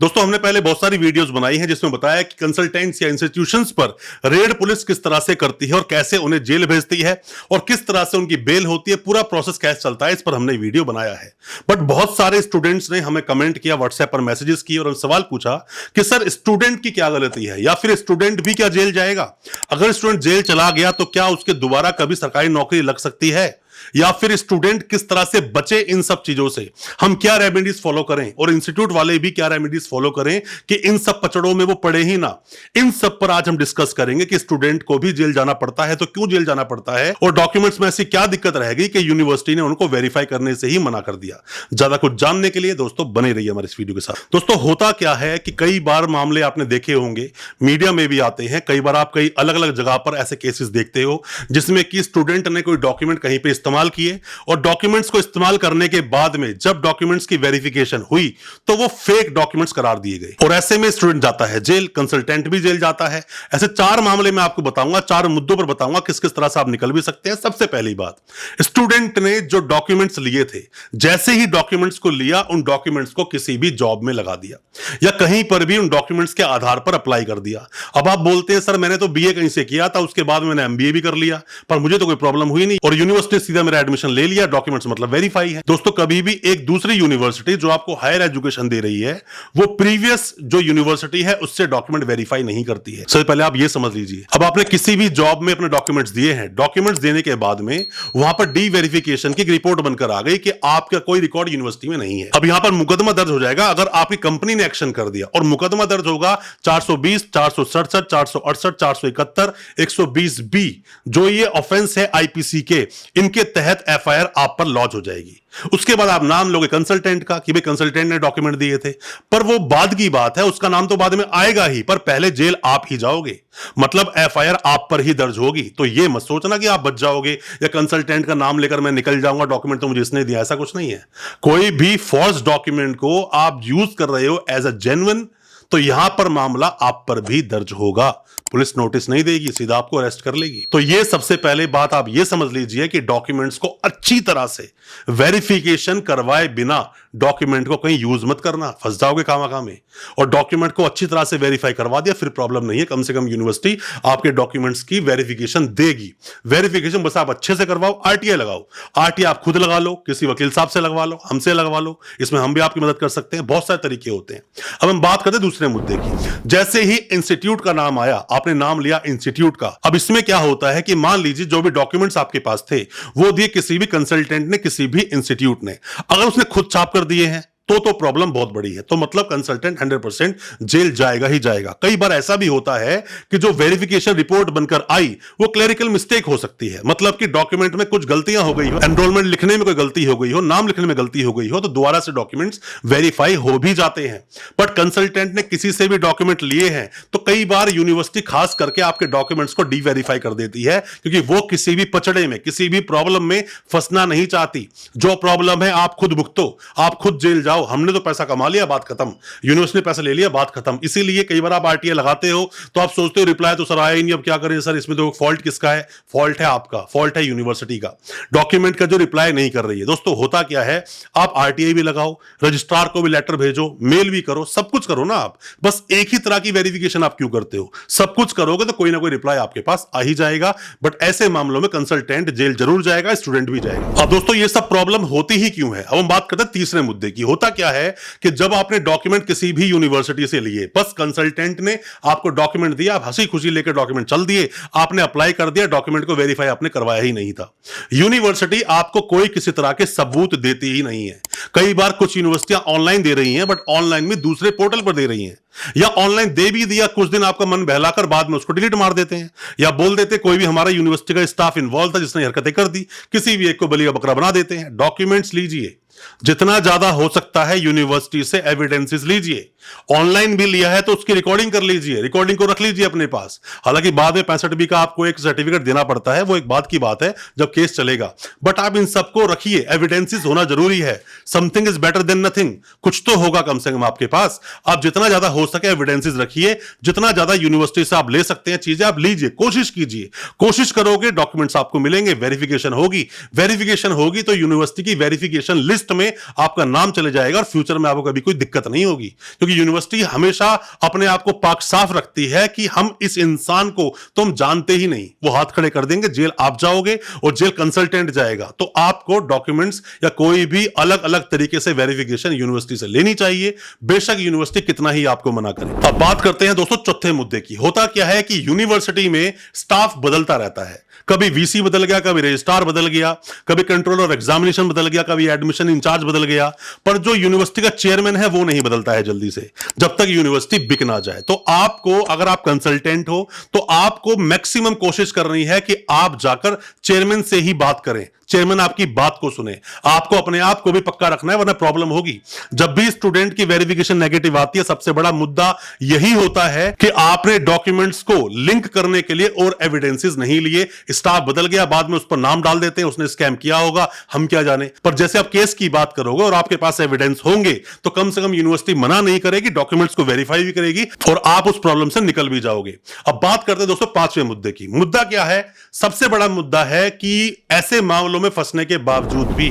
दोस्तों हमने पहले बहुत सारी वीडियोस बनाई हैं जिसमें बताया कि कंसल्टेंट्स या इंस्टीट्यूशंस पर रेड पुलिस किस तरह से करती है और कैसे उन्हें जेल भेजती है और किस तरह से उनकी बेल होती है, पूरा प्रोसेस कैसे चलता है, इस पर हमने वीडियो बनाया है। बट बहुत सारे स्टूडेंट्स ने हमें कमेंट किया, व्हाट्सएप पर मैसेजेस किए और सवाल पूछा कि सर स्टूडेंट की क्या गलती है या फिर स्टूडेंट भी क्या जेल जाएगा? अगर स्टूडेंट जेल चला गया तो क्या उसके दोबारा कभी सरकारी नौकरी लग सकती है, या फिर स्टूडेंट किस तरह से बचे इन सब चीजों से, हम क्या रेमेडीज फॉलो करें और इंस्टीट्यूट वाले भी क्या रेमेडीज फॉलो करें कि इन सब पचड़ों में वो पड़े ही ना। इन सब पर आज हम डिस्कस करेंगे कि स्टूडेंट को भी जेल जाना पड़ता है तो क्यों जेल जाना पड़ता है और डॉक्यूमेंट्स में ऐसी क्या दिक्कत रहेगी कि यूनिवर्सिटी ने उनको वेरीफाई करने से ही मना कर दिया। ज्यादा कुछ जानने के लिए दोस्तों बने रहिए हमारे इस वीडियो के साथ। दोस्तों होता क्या है कि कई बार मामले आपने देखे होंगे, मीडिया में भी आते हैं, कई बार आप कई अलग अलग जगह पर ऐसे केसेस देखते हो जिसमें कि स्टूडेंट ने कोई डॉक्यूमेंट कहीं पे इस्तेमाल किए और डॉक्यूमेंट्स को इस्तेमाल करने के बाद में जब डॉक्यूमेंट्स की वेरिफिकेशन हुई तो वो फेक डॉक्यूमेंट्स करार दिए गए और ऐसे में स्टूडेंट जाता है जेल, कंसल्टेंट भी जेल जाता है। ऐसे चार मामले में आपको बताऊंगा, चार मुद्दों पर बताऊंगा किस किस तरह से आप निकल भी सकते हैं। सबसे पहली बात, स्टूडेंट ने जो डॉक्यूमेंट्स लिए थे, जैसे ही डॉक्यूमेंट्स को लिया उन डॉक्यूमेंट्स को किसी भी जॉब में लगा दिया या कहीं पर भी उन डॉक्यूमेंट्स के आधार पर अप्लाई कर दिया। अब आप बोलते हैं सर मैंने तो बीए कहीं से किया था, उसके बाद मैंने एमबीए भी कर लिया पर मुझे तो कोई प्रॉब्लम हुई नहीं और यूनिवर्सिटी सीधा मेरा एडमिशन ले लिया, डॉक्यूमेंट्स मतलब वेरीफाई है। दोस्तों कभी भी एक दूसरी यूनिवर्सिटी जो आपको हायर एजुकेशन दे रही है वो प्रीवियस जो यूनिवर्सिटी है उससे डॉक्यूमेंट वेरीफाई नहीं करती है। सबसे पहले आप ये समझ लीजिए, अब आपने किसी भी जॉब में अपने डॉक्यूमेंट्स दिए हैं, डॉक्यूमेंट्स देने के बाद में वहां पर डी वेरिफिकेशन की रिपोर्ट बनकर आ गई कि आपका कोई रिकॉर्ड यूनिवर्सिटी में नहीं है। अब यहां पर मुकदमा दर्ज हो जाएगा अगर आपकी कंपनी ने एक्शन कर दिया और मुकदमा दर्ज होगा 420, 467, 468, 471, 120 बी जो ये ऑफेंस है आईपीसी के, इनके तहत एफआईआर आप पर लॉन्च हो जाएगी। उसके बाद आप नाम लोगे कंसल्टेंट का कि भाई कंसल्टेंट ने डॉक्यूमेंट दिए थे, पर वो बाद की बात है, उसका नाम तो बाद में आएगा ही, पर पहले जेल आप ही जाओगे, मतलब एफआईआर आप पर ही दर्ज होगी। तो ये मत सोचना कि आप बच जाओगे या कंसल्टेंट का नाम लेकर मैं निकल जाऊंगा, डॉक्यूमेंट तो मुझे इसने दिया, ऐसा कुछ नहीं है। कोई भी फॉल्स डॉक्यूमेंट को आप यूज कर रहे हो एज अ जेन्युइन तो यहां पर मामला आप पर भी दर्ज होगा, पुलिस नोटिस नहीं देगी, सीधा आपको अरेस्ट कर लेगी। तो ये सबसे पहले बात आप ये समझ लीजिए कि डॉक्यूमेंट्स को अच्छी तरह से वेरिफिकेशन करवाए बिना डॉक्यूमेंट को कहीं यूज मत करना, फंस जाओगे खामखा में। और डॉक्यूमेंट को अच्छी तरह से वेरीफाई करवा दिया फिर प्रॉब्लम नहीं है, कम से कम यूनिवर्सिटी आपके डॉक्यूमेंट्स की वेरिफिकेशन देगी। वेरिफिकेशन बस आप अच्छे से करवाओ, आरटीआई लगाओ, आरटीआई आप खुद लगा लो, किसी वकील साहब से लगवा लो, हमसे लगवा लो, इसमें हम भी आपकी मदद कर सकते हैं, बहुत सारे तरीके होते हैं। अब हम बात करते हैं दूसरे मुद्दे की। जैसे ही इंस्टीट्यूट का नाम आया, आपने नाम लिया इंस्टीट्यूट का, अब इसमें क्या होता है कि मान लीजिए जो भी डॉक्यूमेंट्स आपके पास थे वो दिए किसी भी कंसल्टेंट ने, किसी भी इंस्टीट्यूट ने, अगर उसने खुद छाप कर दिए हैं तो प्रॉब्लम बहुत बड़ी है, तो मतलब कंसल्टेंट 100% जेल जाएगा ही जाएगा। कई बार ऐसा भी होता है कि जो वेरिफिकेशन रिपोर्ट बनकर आई वो क्लरिकल मिस्टेक हो सकती है, मतलब कि डॉक्यूमेंट में कुछ गलतियां हो गई हो, एनरोलमेंट लिखने में कोई गलती हो गई हो, नाम लिखने में गलती हो गई हो, तो दोबारा से डॉक्यूमेंट्स वेरीफाई हो भी जाते हैं। बट कंसल्टेंट ने किसी से भी डॉक्यूमेंट लिए हैं तो कई बार यूनिवर्सिटी खास करके आपके डॉक्यूमेंट्स को डी वेरीफाई कर देती है, क्योंकि वो किसी भी पचड़े में, किसी भी प्रॉब्लम में फंसना नहीं चाहती। जो प्रॉब्लम है आप खुद भुगतो, आप खुद जेल जाओ, हमने तो पैसा कमा लिया, बात खत्म, यूनिवर्सिटी ने पैसा ले लिया, बात खत्म। इसीलिए कई बार आप आरटीआई लगाते हो तो आप सोचते हो रिप्लाई तो सर आया ही नहीं, अब क्या करें सर, इसमें तो फॉल्ट किसका है? फॉल्ट है आपका, फॉल्ट है यूनिवर्सिटी का, डॉक्यूमेंट का जो रिप्लाई नहीं कर रही है। दोस्तों होता क्या है, आप आरटीआई भी लगाओ, रजिस्ट्रार को भी लेटर भेजो, मेल भी करो, सब कुछ करो ना, आप बस एक ही तरह की वेरिफिकेशन आप क्यों करते हो? सब कुछ करोगे तो कोई ना कोई रिप्लाई आपके पास आ ही जाएगा। बट ऐसे मामलों में कंसल्टेंट जेल जरूर जाएगा, स्टूडेंट भी जाएगा। अब दोस्तों ये सब प्रॉब्लम होती ही क्यों है, अब हम बात करते हैं तीसरे मुद्दे की। होता क्या है कि जब आपने डॉक्यूमेंट किसी भी यूनिवर्सिटी से लिए, बस कंसल्टेंट ने आपको डॉक्यूमेंट दिया, आप हंसी खुशी लेकर डॉक्यूमेंट चल दिए, आपने अप्लाई कर दिया, डॉक्यूमेंट को वेरीफाई आपने करवाया ही नहीं था। यूनिवर्सिटी आपको कोई किसी तरह के सबूत देती ही नहीं है। कई बार कुछ यूनिवर्सिटियां ऑनलाइन दे रही हैं, बट ऑनलाइन में दूसरे पोर्टल पर दे रही हैं, या ऑनलाइन दे भी दिया, कुछ दिन आपका मन बहलाकर बाद में उसको डिलीट मार देते हैं, या बोल देते कोई भी हमारा यूनिवर्सिटी का स्टाफ इन्वॉल्व था जिसने हरकतें कर दी, किसी भी एक को बलि का बकरा बना देते हैं। डॉक्यूमेंट्स लीजिए, जितना ज्यादा हो सकता है यूनिवर्सिटी से एविडेंसेस लीजिए। ऑनलाइन भी लिया है तो उसकी रिकॉर्डिंग कर लीजिए, रिकॉर्डिंग को रख लीजिए अपने पास। हालांकि बाद में 65B का आपको एक सर्टिफिकेट देना पड़ता है, वो एक बात की बात है जब केस चलेगा, बट आप इन सबको रखिए, एविडेंसेस होना जरूरी है। Something is better than nothing, कुछ तो होगा कम से कम आपके पास। आप जितना ज्यादा हो सके एविडेंसेस रखिए, जितना ज्यादा यूनिवर्सिटी से आप ले सकते हैं चीजें आप लीजिए, कोशिश कीजिए। कोशिश करोगे डॉक्यूमेंट्स आपको मिलेंगे, वेरिफिकेशन होगी, वेरिफिकेशन होगी तो यूनिवर्सिटी की वेरिफिकेशन लिस्ट लिस्ट में आपका नाम चले जाएगा और फ्यूचर में आपको कभी कोई दिक्कत नहीं होगी, क्योंकि यूनिवर्सिटी हमेशा अपने आप को पाक साफ रखती है कि हम इस इंसान को तुम जानते ही नहीं, वो हाथ खड़े कर देंगे, जेल आप जाओगे और जेल कंसल्टेंट जाएगा। तो आपको डॉक्यूमेंट्स या कोई भी अलग अलग तरीके से वेरिफिकेशन यूनिवर्सिटी से लेनी चाहिए, बेशक यूनिवर्सिटी कितना ही आपको मना करे। अब बात करते हैं दोस्तों चौथे मुद्दे की। होता क्या है कि यूनिवर्सिटी में स्टाफ बदलता रहता है, कभी वीसी बदल गया, कभी रजिस्ट्रार बदल गया, कभी कंट्रोलर ऑफ एग्जामिनेशन बदल गया, कभी एडमिशन इंचार्ज बदल गया, पर जो यूनिवर्सिटी का चेयरमैन है वो नहीं बदलता है जल्दी से, जब तक यूनिवर्सिटी बिक ना जाए। तो आपको, अगर आप कंसल्टेंट हो, तो आपको मैक्सिमम कोशिश करनी है कि आप जाकर चेयरमैन से ही बात करें, चेयरमैन आपकी बात को सुने। आपको अपने आप को भी पक्का रखना है, वरना प्रॉब्लम होगी। जब भी स्टूडेंट की वेरिफिकेशन नेगेटिव आती है, सबसे बड़ा मुद्दा यही होता है कि आपने डॉक्यूमेंट्स को लिंक करने के लिए और एविडेंसेस नहीं लिए, स्टाफ बदल गया, बाद में उस पर नाम डाल देते हैं, उसने स्कैम किया होगा, हम क्या जाने। पर जैसे आप केस की बात करोगे और आपके पास एविडेंस होंगे, तो कम से कम यूनिवर्सिटी मना नहीं करेगी, डॉक्यूमेंट्स को वेरीफाई भी करेगी और आप उस प्रॉब्लम से निकल भी जाओगे। अब बात करते हैं दोस्तों पांचवें मुद्दे की। मुद्दा क्या है? सबसे बड़ा मुद्दा है कि ऐसे मामलों में फंसने के बावजूद भी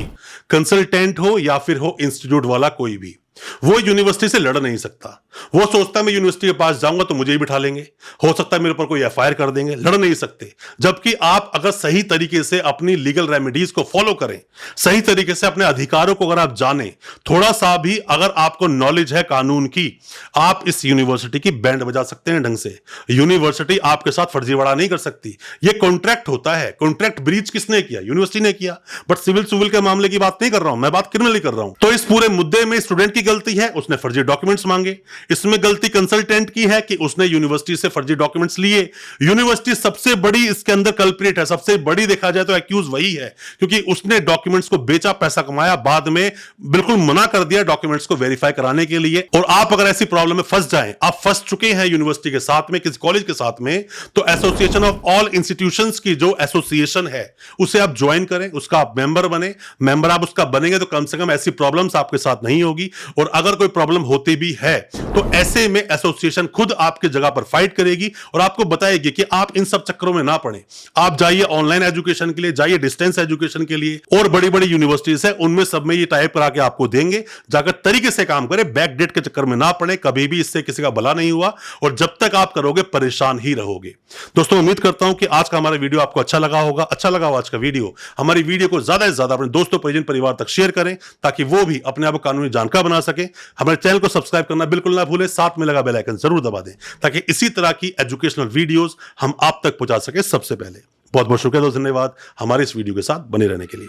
कंसल्टेंट हो या फिर हो इंस्टीट्यूट वाला कोई भी, वो यूनिवर्सिटी से लड़ नहीं सकता। वो सोचता है मैं यूनिवर्सिटी के पास जाऊंगा तो मुझे ही बिठा लेंगे, हो सकता है मेरे ऊपर कोई एफआईआर कर देंगे, लड़ नहीं सकते। जबकि आप अगर सही तरीके से अपनी लीगल रेमेडीज को फॉलो करें, सही तरीके से अपने अधिकारों को अगर आप जानें, थोड़ा सा भी अगर आपको नॉलेज है कानून की, आप इस यूनिवर्सिटी की बैंड बजा सकते हैं ढंग से। यूनिवर्सिटी आपके साथ फर्जीवाड़ा नहीं कर सकती। ये कॉन्ट्रैक्ट होता है, कॉन्ट्रैक्ट ब्रीच किसने किया? यूनिवर्सिटी ने किया। बट सिविल के मामले की बात नहीं कर रहा हूं मैं, बात क्रिमिनली कर रहा हूं। तो इस पूरे मुद्दे में स्टूडेंट की गलती है, उसने फर्जी डॉक्यूमेंट्स मांगे। इसमें गलती कंसल्टेंट की है कि उसने यूनिवर्सिटी से फर्जी डॉक्यूमेंट्स लिए। यूनिवर्सिटी सबसे बड़ी इसके अंदर कल्प्रिट है, सबसे बड़ी देखा जाए तो एक्यूज वही है, क्योंकि उसने डॉक्यूमेंट्स को बेचा, पैसा कमाया, बाद में बिल्कुल मना कर दिया डॉक्यूमेंट्स को वेरीफाई कराने के लिए। और आप अगर ऐसी प्रॉब्लम में फंस जाएं, आप फंस चुके हैं यूनिवर्सिटी के साथ में, किसी कॉलेज के साथ में, तो एसोसिएशन ऑफ ऑल इंस्टीट्यूशंस की जो एसोसिएशन है उसे आप ज्वाइन करें, उसका आप मेंबर बने। मेंबर आप उसका बनेंगे तो कम से कम ऐसी प्रॉब्लम्स आपके साथ नहीं होगी। और अगर कोई प्रॉब्लम होती भी है तो ऐसे में एसोसिएशन खुद आपकी जगह पर फाइट करेगी और आपको बताएगी कि आप इन सब चक्करों में ना पड़े। आप जाइए ऑनलाइन एजुकेशन के लिए, जाइए डिस्टेंस एजुकेशन के लिए, और बड़ी बड़ी यूनिवर्सिटीज है उनमें सब में ये टाइप करा के आपको देंगे। जाकर तरीके से काम करें, बैकडेट के चक्कर में ना पड़े, कभी भी इससे किसी का भला नहीं हुआ और जब तक आप करोगे परेशान ही रहोगे। दोस्तों उम्मीद करता हूं कि आज का हमारा वीडियो आपको अच्छा लगा होगा। अच्छा लगा हो आज का वीडियो, हमारी वीडियो को ज्यादा से ज्यादा अपने दोस्तों, परिजन, परिवार तक शेयर करें ताकि वो भी अपने आप को कानूनी जानकार बना सके। हमारे चैनल को सब्सक्राइब करना बिल्कुल ना भूलें, साथ में लगा बेल आइकन जरूर दबा दें ताकि इसी तरह की एजुकेशनल वीडियोस हम आप तक पहुंचा सके सबसे पहले। बहुत बहुत शुक्रिया दोस्तों, धन्यवाद हमारे इस वीडियो के साथ बने रहने के लिए।